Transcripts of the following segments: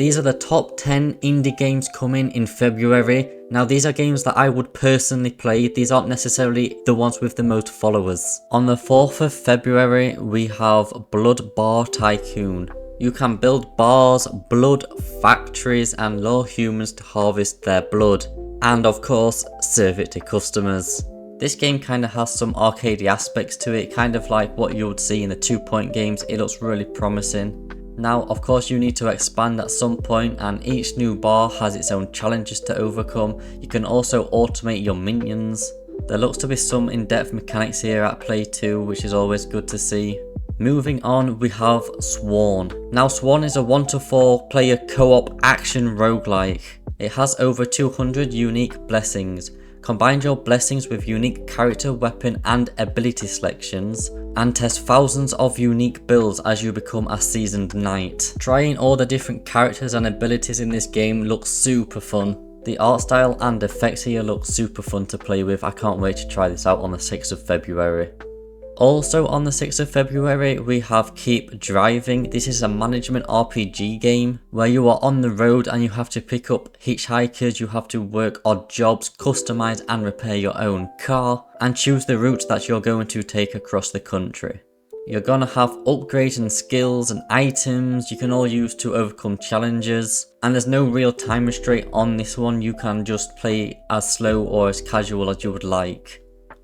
These are the top 10 indie games coming in February. Now these are games that I would personally play, these aren't necessarily the ones with the most followers. On the 4th of February we have Blood Bar Tycoon. You can build bars, blood factories and lure humans to harvest their blood. And of course, serve it to customers. This game kind of has some arcadey aspects to it, kind of like what you would see in the 2 Point games. It looks really promising. Now of course you need to expand at some point, and each new bar has its own challenges to overcome. You can also automate your minions. There looks to be some in-depth mechanics here at play too, which is always good to see. Moving on, we have Sworn. Now Sworn is a 1 to 4 player co-op action roguelike. It has over 200 unique blessings. Combine your blessings with unique character, weapon and ability selections, and test thousands of unique builds as you become a seasoned knight. Trying all the different characters and abilities in this game looks super fun. The art style and effects here look super fun to play with. I can't wait to try this out on the 6th of February. Also on the 6th of February we have Keep Driving. This is a management RPG game where you are on the road and you have to pick up hitchhikers, you have to work odd jobs, customize and repair your own car, and choose the route that you're going to take across the country. You're gonna have upgrades and skills and items you can all use to overcome challenges, and there's no real time restraint on this one. You can just play as slow or as casual as you would like.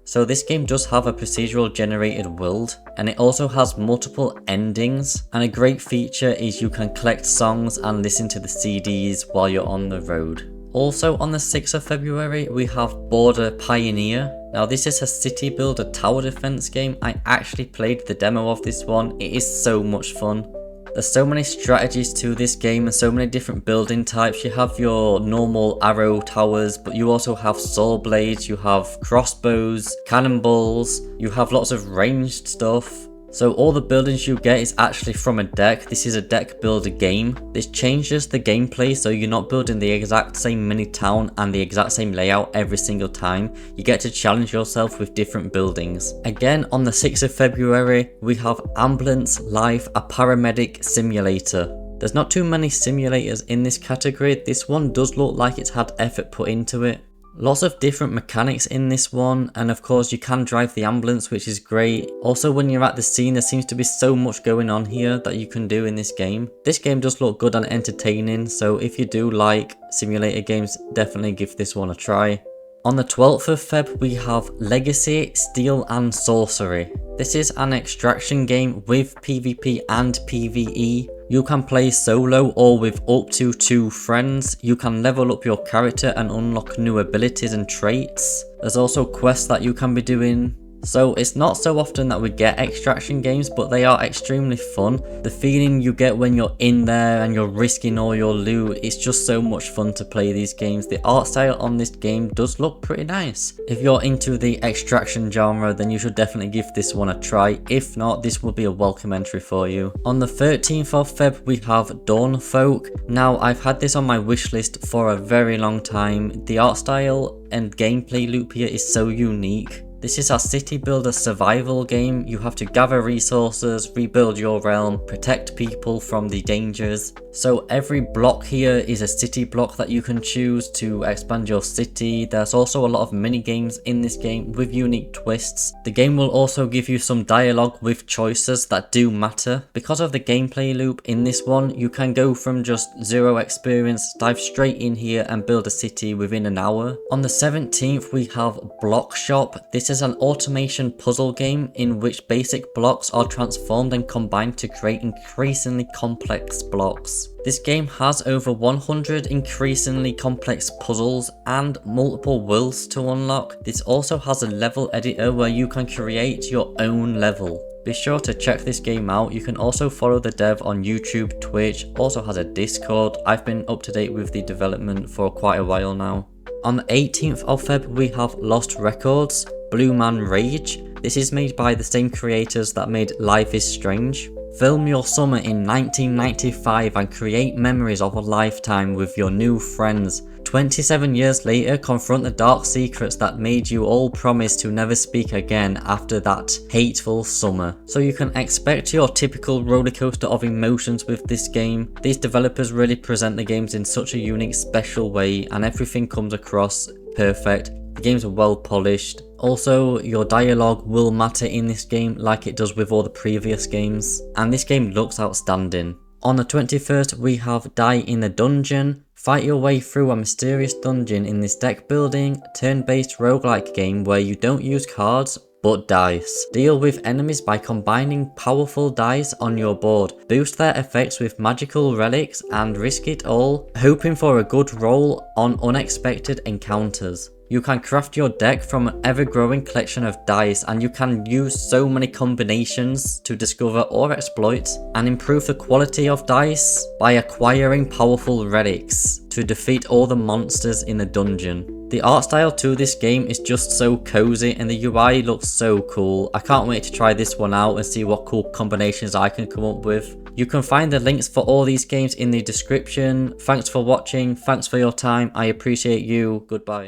So this game does have a procedural generated world, and it also has multiple endings, and a great feature is you can collect songs and listen to the CDs while you're on the road. Also on the 6th of February we have Border Pioneer. Now this is a city builder tower defense game. I actually played the demo of this one, it is so much fun. There's so many strategies to this game and so many different building types. You have your normal arrow towers, but you also have saw blades, you have crossbows, cannonballs, you have lots of ranged stuff. So all the buildings you get is actually from a deck. This is a deck builder game. This changes the gameplay, so you're not building the exact same mini town and the exact same layout every single time. You get to challenge yourself with different buildings. Again, on the 6th of February, we have Ambulance Life, a paramedic simulator. There's not too many simulators in this category. This one does look like it's had effort put into it. Lots of different mechanics in this one, and of course you can drive the ambulance, which is great. Also when you're at the scene there seems to be so much going on here that you can do in this game. This game does look good and entertaining, so if you do like simulator games, definitely give this one a try. On the 12th of Feb we have Legacy, Steel and Sorcery. This is an extraction game with PvP and PvE. You can play solo or with up to 2 friends. You can level up your character and unlock new abilities and traits. There's also quests that you can be doing. So it's not so often that we get extraction games, but they are extremely fun. The feeling you get when you're in there and you're risking all your loot, it's just so much fun to play these games. The art style on this game does look pretty nice. If you're into the extraction genre, then you should definitely give this one a try. If not, this will be a welcome entry for you. On the 13th of Feb we have Dawnfolk. Now I've had this on my wish list for a very long time. The art style and gameplay loop here is so unique. This is a city builder survival game. You have to gather resources, rebuild your realm, protect people from the dangers. So every block here is a city block that you can choose to expand your city. There's also a lot of mini games in this game with unique twists. The game will also give you some dialogue with choices that do matter. Because of the gameplay loop in this one, you can go from just 0 experience, dive straight in here and build a city within an hour. On the 17th we have Block Shop. This is an automation puzzle game in which basic blocks are transformed and combined to create increasingly complex blocks. This game has over 100 increasingly complex puzzles and multiple worlds to unlock. This also has a level editor where you can create your own level. Be sure to check this game out. You can also follow the dev on YouTube, Twitch, also has a Discord. I've been up to date with the development for quite a while now. On the 18th of Feb we have Lost Records, Blue Man Rage. This is made by the same creators that made Life is Strange. Film your summer in 1995 and create memories of a lifetime with your new friends. 27 years later, confront the dark secrets that made you all promise to never speak again after that hateful summer. So you can expect your typical rollercoaster of emotions with this game. These developers really present the games in such a unique, special way, and everything comes across perfect. The games are well polished. Also, your dialogue will matter in this game like it does with all the previous games, and this game looks outstanding. On the 21st, we have Die in the Dungeon. Fight your way through a mysterious dungeon in this deck building, turn-based roguelike game where you don't use cards but dice. Deal with enemies by combining powerful dice on your board, boost their effects with magical relics, and risk it all, hoping for a good roll on unexpected encounters. You can craft your deck from an ever-growing collection of dice, and you can use so many combinations to discover or exploit and improve the quality of dice by acquiring powerful relics to defeat all the monsters in the dungeon. The art style to this game is just so cozy and the UI looks so cool. I can't wait to try this one out and see what cool combinations I can come up with. You can find the links for all these games in the description. Thanks for watching, thanks for your time, I appreciate you, goodbye.